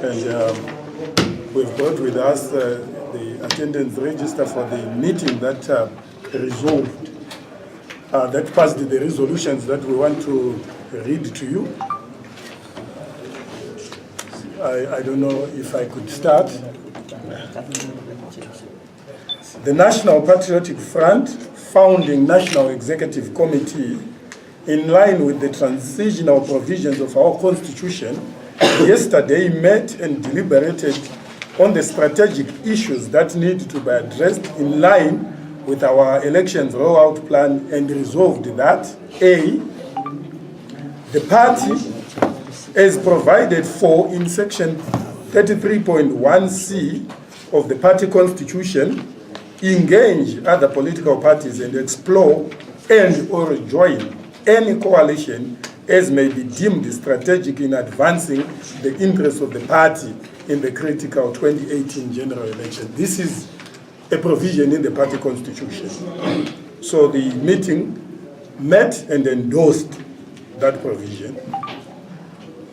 and we've got with us the attendance register for the meeting that resolved, that passed the resolutions that we want to read to you. I don't know if I could start. The National Patriotic Front Founding National Executive Committee, in line with the transitional provisions of our Constitution, yesterday met and deliberated on the strategic issues that need to be addressed in line with our elections rollout plan, and resolved that A, the party, as provided for in section 33.1c of the party constitution, engage other political parties and explore and or join any coalition as may be deemed strategic in advancing the interests of the party in the critical 2018 general election. This is a provision in the party constitution. So the meeting met and endorsed that provision.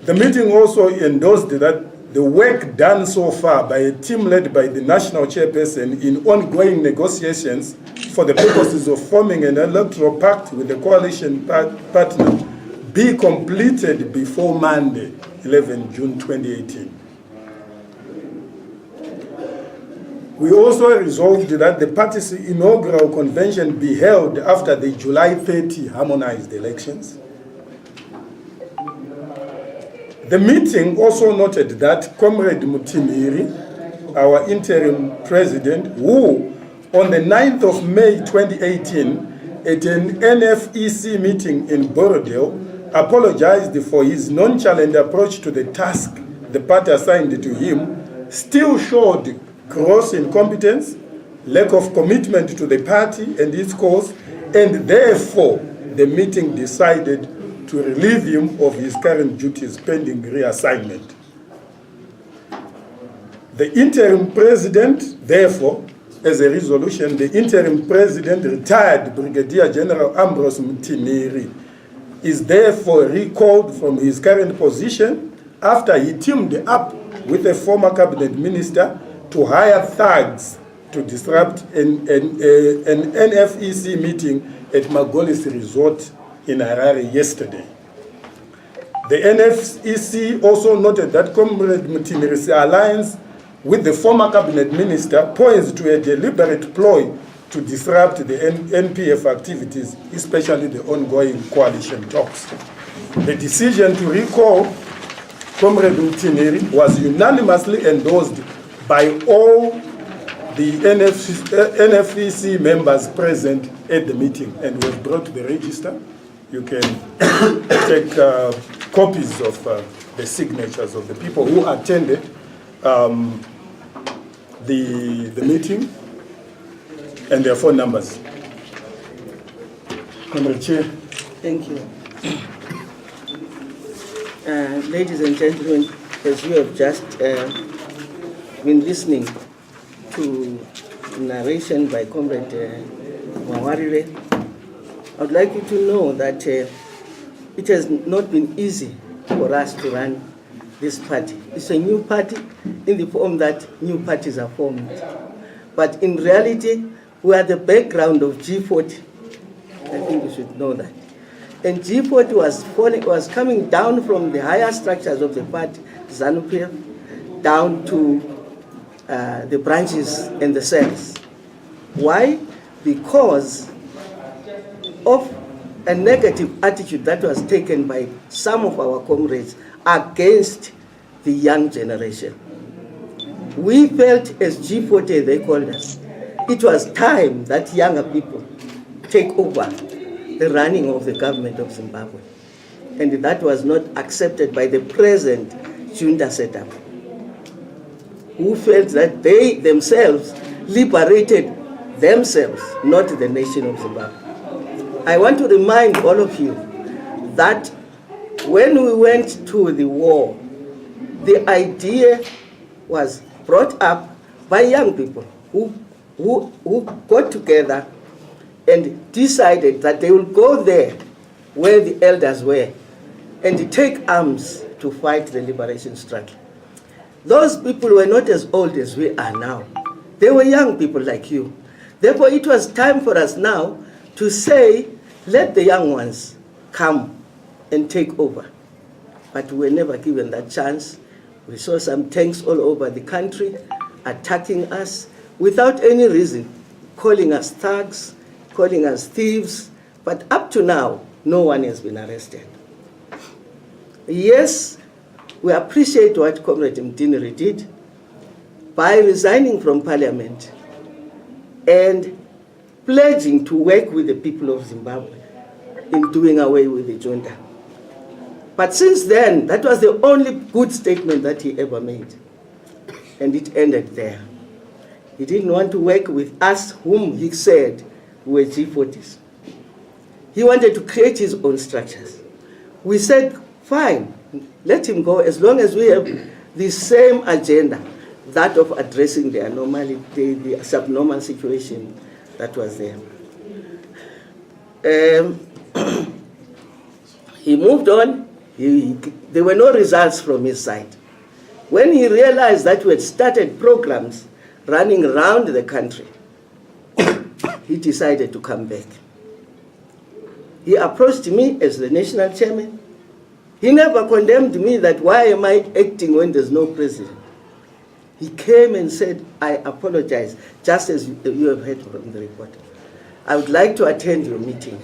The meeting also endorsed that the work done so far by a team led by the national chairperson in ongoing negotiations for the purposes of forming an electoral pact with the coalition partner be completed before Monday, 11 June 2018. We also resolved that the party's inaugural convention be held after the July 30 harmonized elections. The meeting also noted that Comrade Mutinhiri, our interim president, who on the 9th of May 2018 at an NFEC meeting in Bordeaux apologized for his nonchalant approach to the task the party assigned to him, still showed gross incompetence, lack of commitment to the party and its cause, and therefore the meeting decided to relieve him of his current duties pending reassignment. The interim president, therefore, as a resolution, the interim president, retired Brigadier General Ambrose Mutinhiri, is therefore recalled from his current position after he teamed up with a former cabinet minister to hire thugs to disrupt an NFEC meeting at Magolis Resort in Harare yesterday. The NFEC also noted that Comrade Mutinhiri's alliance with the former cabinet minister points to a deliberate ploy to disrupt the NPF activities, especially the ongoing coalition talks. The decision to recall Comrade Mutinhiri was unanimously endorsed by all the NFEC members present at the meeting, and we've brought the register. You can take copies of the signatures of the people who attended the meeting and their phone numbers. Comrade Chair. Thank you. Ladies and gentlemen, as you have just been listening to narration by Comrade Mawarire, I would like you to know that it has not been easy for us to run this party. It's a new party in the form that new parties are formed. But in reality, we are the background of G40. I think you should know that. And G40 was coming down from the higher structures of the party, ZANU-PF, down to the branches and the cells. Why? Because of a negative attitude that was taken by some of our comrades against the young generation. We felt, as G40 they called us, it was time that younger people take over the running of the government of Zimbabwe. And that was not accepted by the present junta setup, who felt that they themselves liberated themselves, not the nation of Zimbabwe. I want to remind all of you that when we went to the war, the idea was brought up by young people who got together and decided that they will go there where the elders were and take arms to fight the liberation struggle. Those people were not as old as we are now. They were young people like you. Therefore, it was time for us now to say, let the young ones come and take over. But we were never given that chance. We saw some tanks all over the country attacking us without any reason, calling us thugs, calling us thieves. But up to now, no one has been arrested. Yes, we appreciate what Comrade Mutinhiri did by resigning from Parliament and pledging to work with the people of Zimbabwe in doing away with the junta. But since then, that was the only good statement that he ever made. And it ended there. He didn't want to work with us, whom he said were G40s. He wanted to create his own structures. We said, fine, let him go as long as we have the same agenda, that of addressing the anomaly, the subnormal situation that was there. He moved on. There were no results from his side. When he realized that we had started programs running around the country, he decided to come back. He approached me as the national chairman. He never condemned me that why am I acting when there's no president. He came and said, I apologize, just as you have heard from the report. I would like to attend your meeting.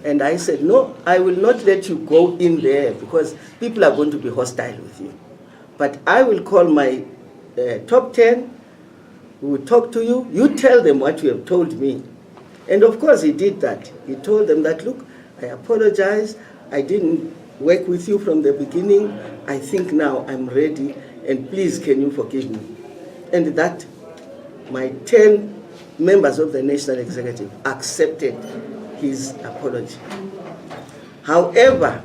And I said, no, I will not let you go in there because people are going to be hostile with you. But I will call my top 10, who will talk to you. You tell them what you have told me. And of course he did that. He told them that, look, I apologize. I didn't work with you from the beginning. I think now I'm ready. And please, can you forgive me? And that my 10 members of the National Executive accepted his apology. However,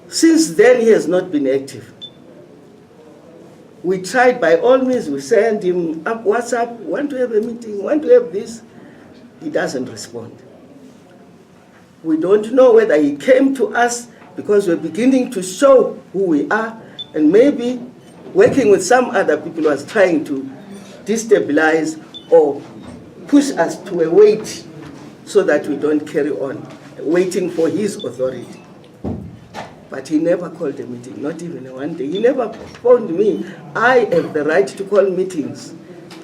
since then he has not been active. We tried by all means, we sent him up WhatsApp, want to have a meeting, want to have this. He doesn't respond. We don't know whether he came to us because we're beginning to show who we are, and maybe working with some other people was trying to destabilize or push us to a weight so that we don't carry on, waiting for his authority. But he never called a meeting, not even one day. He never phoned me. I have the right to call meetings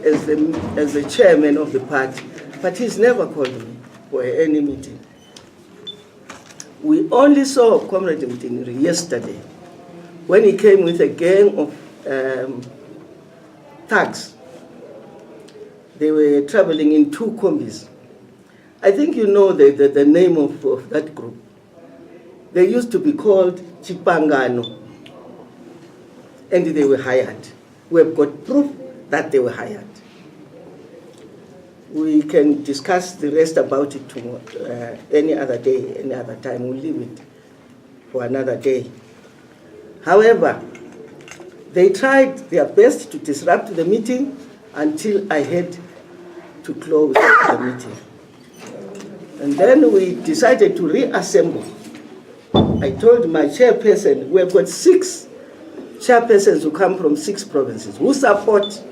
as the chairman of the party, but he's never called me for any meeting. We only saw Comrade Mutinhiri yesterday when he came with a gang of thugs. They were traveling in 2 combis. I think you know the name of that group. They used to be called Chipangano, and they were hired. We have got proof that they were hired. We can discuss the rest about it tomorrow, any other day, any other time. We'll leave it for another day. However, they tried their best to disrupt the meeting until I had to close the meeting. And then we decided to reassemble. I told my chairperson, we have got 6 chairpersons who come from 6 provinces who support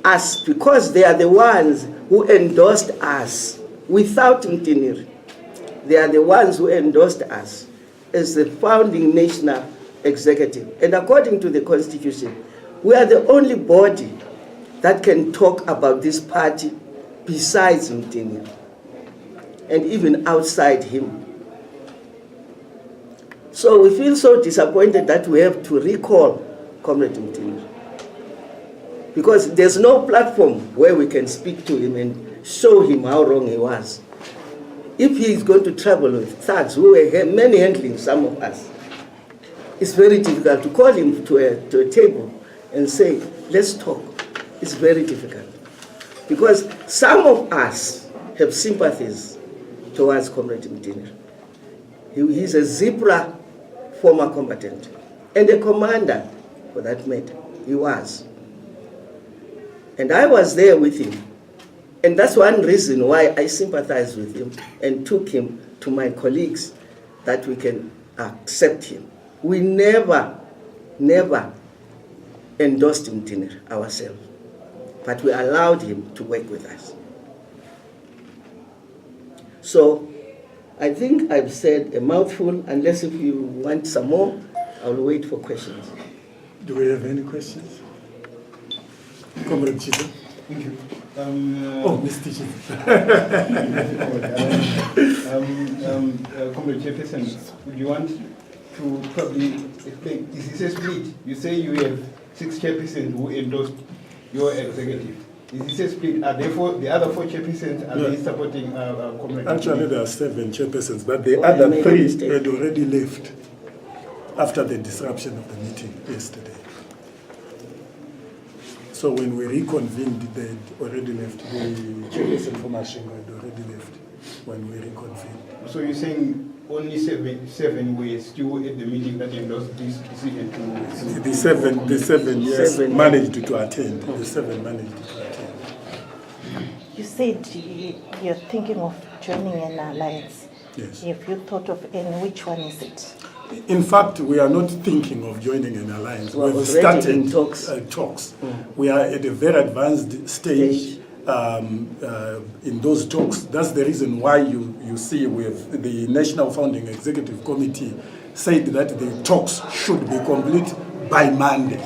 us because they are the ones who endorsed us without Mutinhiri. They are the ones who endorsed us as the founding national executive. And according to the Constitution, we are the only body that can talk about this party besides Mutinhiri, and even outside him. So we feel so disappointed that we have to recall Comrade Mutinhiri, because there's no platform where we can speak to him and show him how wrong he was. If he is going to travel with thugs who were manhandling some of us, it's very difficult to call him to a table and say, let's talk. It's very difficult. Because some of us have sympathies towards Comrade Mutinhiri. He's a zebra former combatant and a commander, for that matter. He was. And I was there with him. And that's one reason why I sympathized with him and took him to my colleagues, that we can accept him. We never endorsed Mutinhiri ourselves, but we allowed him to work with us. So I think I've said a mouthful. Unless if you want some more, I'll wait for questions. Do we have any questions? Comrade Chita. Thank you. Mr. Chita. Comrade Chairperson, would you want to probably explain? Is this a split? You say you have 6 chairpersons who endorsed your executive. Is this a split? Are therefore the other 4 chairpersons, are they supporting Comrade? Actually, there are 7 chairpersons, but the other 3 had already left after the disruption of the meeting yesterday. So when we reconvened, they had already left. The chairperson from Ashingo had already left when we reconvened. So you're saying only 7 were still at the meeting that endorsed this decision to... The seven, yes, managed to attend. The 7 managed to attend. You said you're thinking of joining an alliance. Yes. Have you thought of any? Which one is it? In fact, we are not thinking of joining an alliance. Well, we've started in talks. Talks. We are at a very advanced stage in those talks. That's the reason why you see with the National Founding Executive Committee said that the talks should be complete by Monday.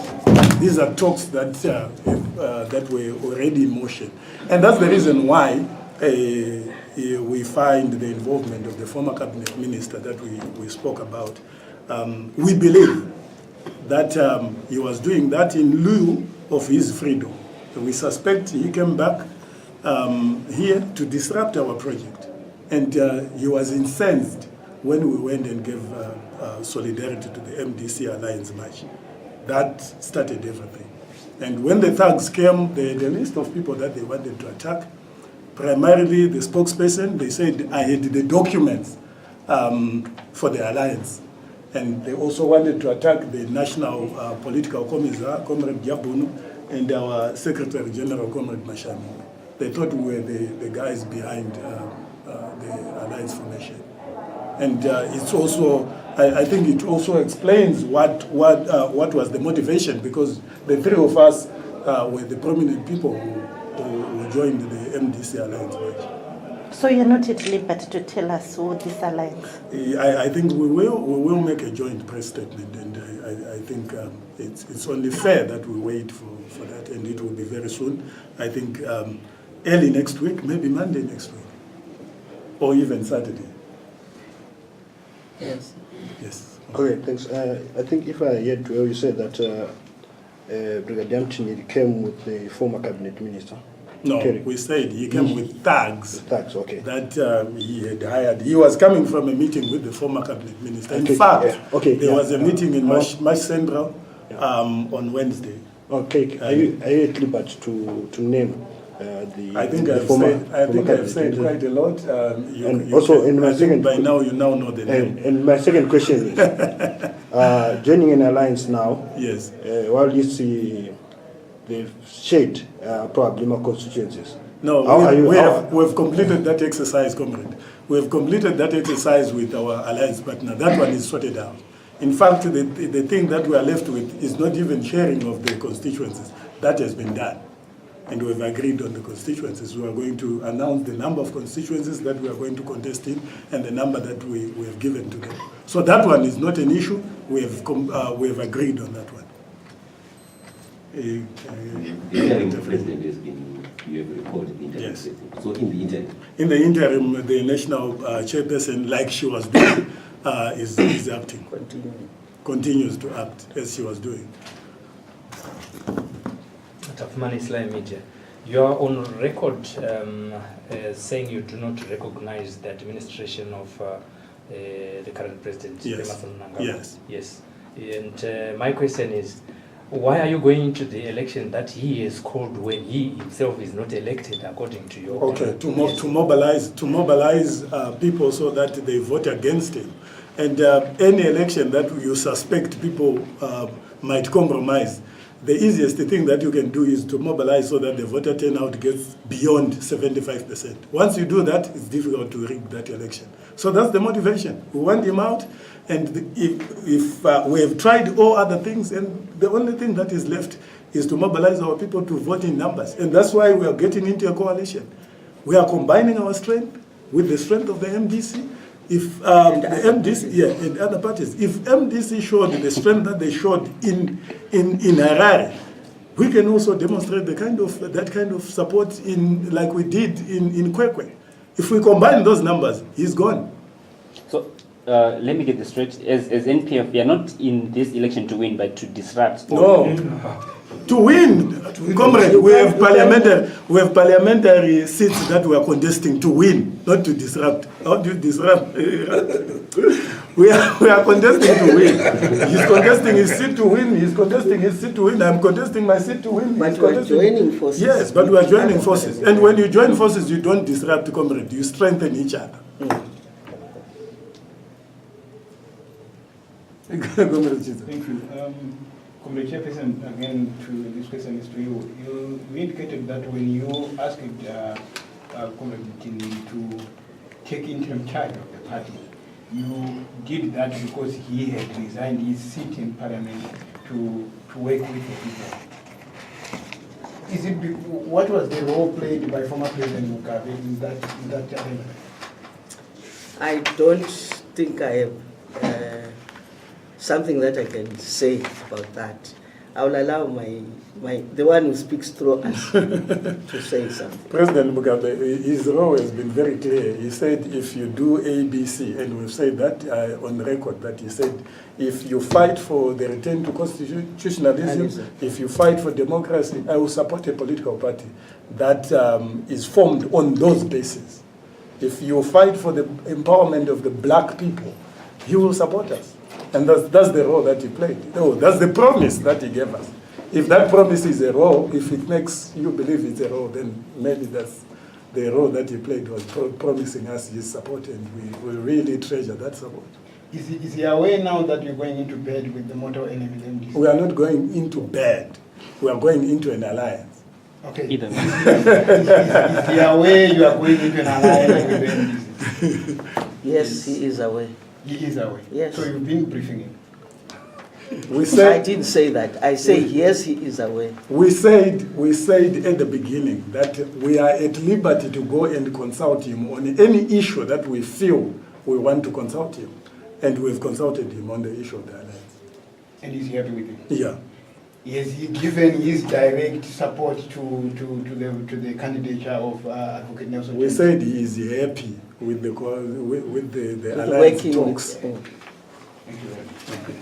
These are talks that that were already in motion. And that's the reason why we find the involvement of the former cabinet minister that we spoke about. We believe that he was doing that in lieu of his freedom. We suspect he came back here to disrupt our project. And he was incensed when we went and gave solidarity to the MDC Alliance March. That started everything. And when the thugs came, they had a list of people that they wanted to attack. Primarily the spokesperson, they said I had the documents for the alliance. And they also wanted to attack the National Political Commissar, Comrade Jabunu, and our Secretary General, Comrade Mashami. They thought we were the guys behind the alliance formation. And it's also, I think it also explains what was the motivation, because the 3 of us were the prominent people who joined the MDC Alliance March. So you're not at liberty to tell us who this alliance? I think we will make a joint press statement, and I think it's only fair that we wait for that, and it will be very soon. I think early next week, maybe Monday next week, or even Saturday. Yes. Yes. Okay, thanks. I think if I heard well, you said that Brigadier Mutinhiri came with the former cabinet minister. No, we said he came with thugs. Thugs, okay. That he had hired. He was coming from a meeting with the former cabinet minister. In fact, there was a meeting in Mash Central on Wednesday. Okay, are you at liberty to name the I think the I've said quite a lot. By now you now know the name. And my second question is, joining an alliance now, yes, while you see the shade probably more constituencies. No, we have completed that exercise, comrade. We have completed that exercise with our alliance partner. That one is sorted out. In fact, the thing that we are left with is not even sharing of the constituencies. That has been done. And we've agreed on the constituencies. We are going to announce the number of constituencies that we are going to contest in and the number that we have given to them. So that one is not an issue. We have agreed on that one. The interim president has been, you have reported the interim president. So in the interim? In the interim, the national chairperson, like she was doing, is acting. Continues to act as she was doing. You are on record saying you do not recognize the administration of the current president, yes. Yes. Yes. And my question is, why are you going into the election that he has called when he himself is not elected, according to your... Okay, to mobilize people so that they vote against him. And any election that you suspect people might compromise, the easiest thing that you can do is to mobilize so that the voter turnout gets beyond 75%. Once you do that, it's difficult to rig that election. So that's the motivation. We want him out, and if we have tried all other things, and the only thing that is left is to mobilize our people to vote in numbers. And that's why we are getting into a coalition. We are combining our strength with the strength of the MDC. If the MDC, and other parties, if MDC showed the strength that they showed in Harare, we can also demonstrate that kind of support like we did in Kwekwe. If we combine those numbers, he's gone. So let me get this straight. As NPF, we are not in this election to win, but to disrupt. No. To win, comrade, we have parliamentary seats that we are contesting to win, not to disrupt. How do you disrupt? we are contesting to win. He's contesting his seat to win. He's contesting his seat to win. I'm contesting my seat to win. But we are joining forces. Yes, but we are joining forces. And when you join forces, you don't disrupt, comrade. You strengthen each other. Thank you. Comrade Chairperson, again, this question is to you. You indicated that when you asked Comrade Mutinhiri to take interim charge of the party, you did that because he had resigned his seat in Parliament to work with the people. What was the role played by former President Mugabe in that arrangement? I don't think I have something that I can say about that. I will allow the one who speaks through us to say something. President Mugabe, his role has been very clear. He said if you do ABC, and we've said that on record, that he said if you fight for the return to constitutionalism, if you fight for democracy, I will support a political party that is formed on those bases. If you fight for the empowerment of the black people, he will support us. And that's the role that he played. No, that's the promise that he gave us. If that promise is a role, if it makes you believe it's a role, then maybe that's the role that he played, was promising us his support, and we will really treasure that support. Is he aware now that you're going into bed with the mortal enemy MDC? We are not going into bed. We are going into an alliance. Okay. Is he aware you are going into an alliance with the MDC? Yes, he is aware. He is aware? Yes. So you've been briefing him? I didn't say that. I say yes, he is aware. We said at the beginning that we are at liberty to go and consult him on any issue that we feel we want to consult him. And we've consulted him on the issue of the alliance. And he's happy with it? Yeah. Has he given his direct support to the candidature of Advocate Nelson? We said he is happy with the alliance talks. Thank you very much.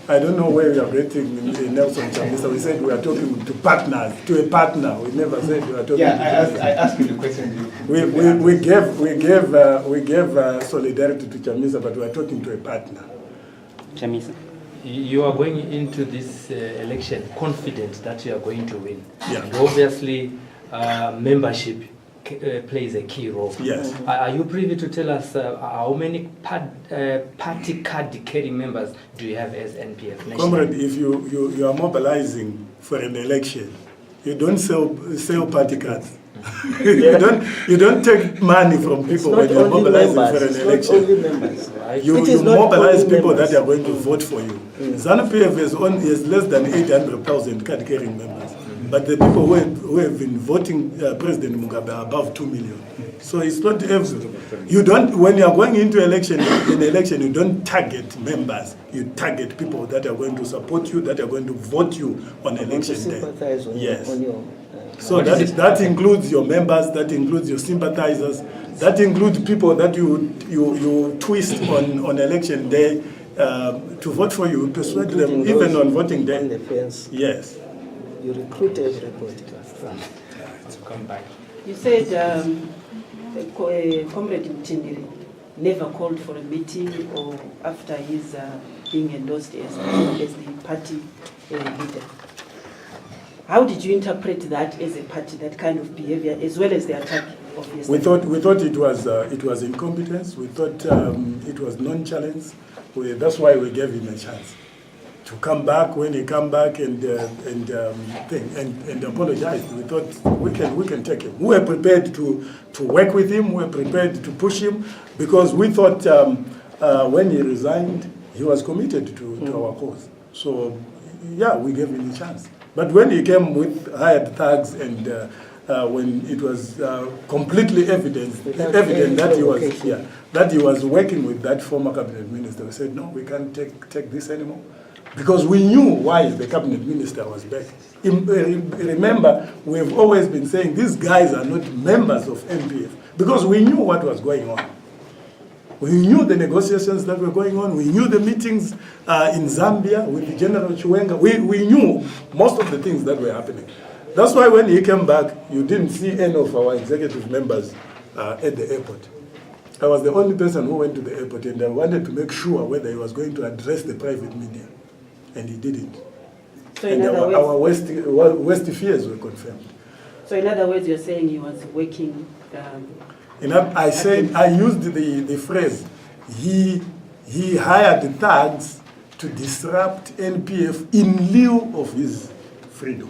I don't know where we are getting Nelson Chamisa. We said we are talking to partners, to a partner. We never said we are talking. Yeah, I asked you the question. We gave solidarity to Chamisa, but we are talking to a partner. Chamisa, you are going into this election confident that you are going to win. Yeah. And obviously, membership plays a key role. Yes. Are you privy to tell us how many party card carrying members do you have as NPF? National? Comrade, if you are mobilizing for an election, you don't sell party cards. you don't take money from people when you're mobilizing for an election. Not only members. You mobilize people that are going to vote for you. ZANU-PF has less than 800,000 card-carrying members. But the people who have been voting President Mugabe are above 2 million. So it's not every. You don't, when you are going into election, you don't target members. You target people that are going to support you, that are going to vote you on election day. Yes. So that includes your members, that includes your sympathizers, that includes people that you twist on election day to vote for you, persuade them even on voting day. On the fence. Yes. You recruit everybody. To come back. You said Comrade Mutinhiri never called for a meeting or after his being endorsed as the party leader. How did you interpret that as a party, that kind of behavior, as well as the attack of yesterday? We thought it was incompetence. We thought it was nonchalance. That's why we gave him a chance come back. When he come back and apologize, we thought we can take him. We were prepared to work with him. We were prepared to push him because we thought when he resigned, he was committed to our cause. So yeah, we gave him a chance. But when he came with hired thugs and when it was completely evident that he was working with that former cabinet minister, we said no, we can't take this anymore, because we knew why the cabinet minister was back. Remember, we have always been saying these guys are not members of NPF because we knew what was going on. We knew the negotiations that were going on. We knew the meetings in Zambia with General Chiwenga. We knew most of the things that were happening. That's why when he came back, you didn't see any of our executive members at the airport. I was the only person who went to the airport, and I wanted to make sure whether he was going to address the private media, and he didn't. So and our worst fears were confirmed. So in other words, you're saying he was working... I used the phrase, he hired thugs to disrupt NPF in lieu of his freedom,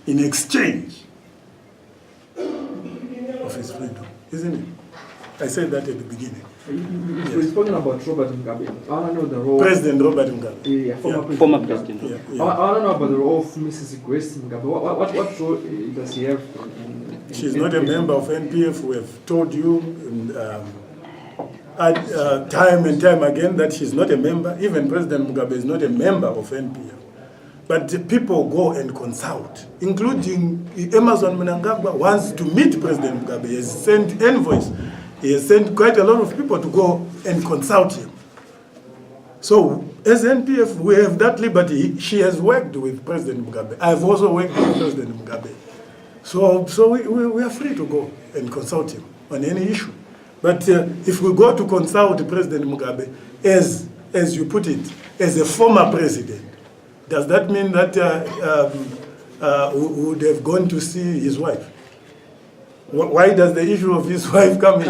in exchange of his freedom, isn't it? I said that at the beginning. We're speaking about Robert Mugabe. I want to know the role... President Robert Mugabe. Yeah, former president. Yeah. I want to know about the role of Mrs. Grace Mugabe. What role does he have? She's not a member of NPF. We have told you time and time again that she's not a member. Even President Mugabe is not a member of NPF. But people go and consult, including Emerson Mnangagwa wants to meet President Mugabe. He has sent envoys. He has sent quite a lot of people to go and consult him. So as NPF, we have that liberty. She has worked with President Mugabe. I've also worked with President Mugabe. So we are free to go and consult him on any issue. But if we go to consult President Mugabe, as you put it, as a former president, does that mean that we would have gone to see his wife? Why does the issue of his wife come in?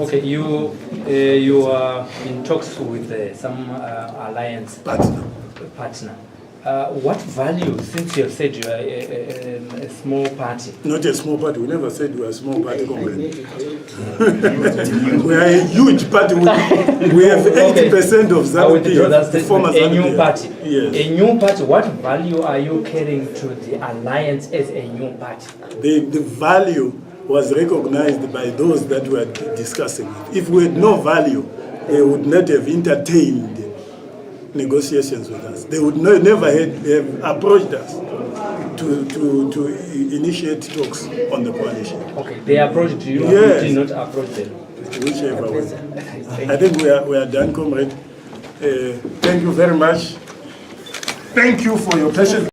Okay, you are in talks with some alliance partner. What value, since you have said you are a small party? Not a small party. We never said we are a small party, comrade. We are a huge party. We have 80% of Zambia. That's the new party. Yes. A new party. What value are you carrying to the alliance as a new party? The value was recognized by those that were discussing it. If we had no value, they would not have entertained negotiations with us. They would never have approached us to initiate talks on the coalition. Okay, they approached you, yes. You did not approach them. Whichever way. I think we are done, comrade. Thank you very much. Thank you for your patience.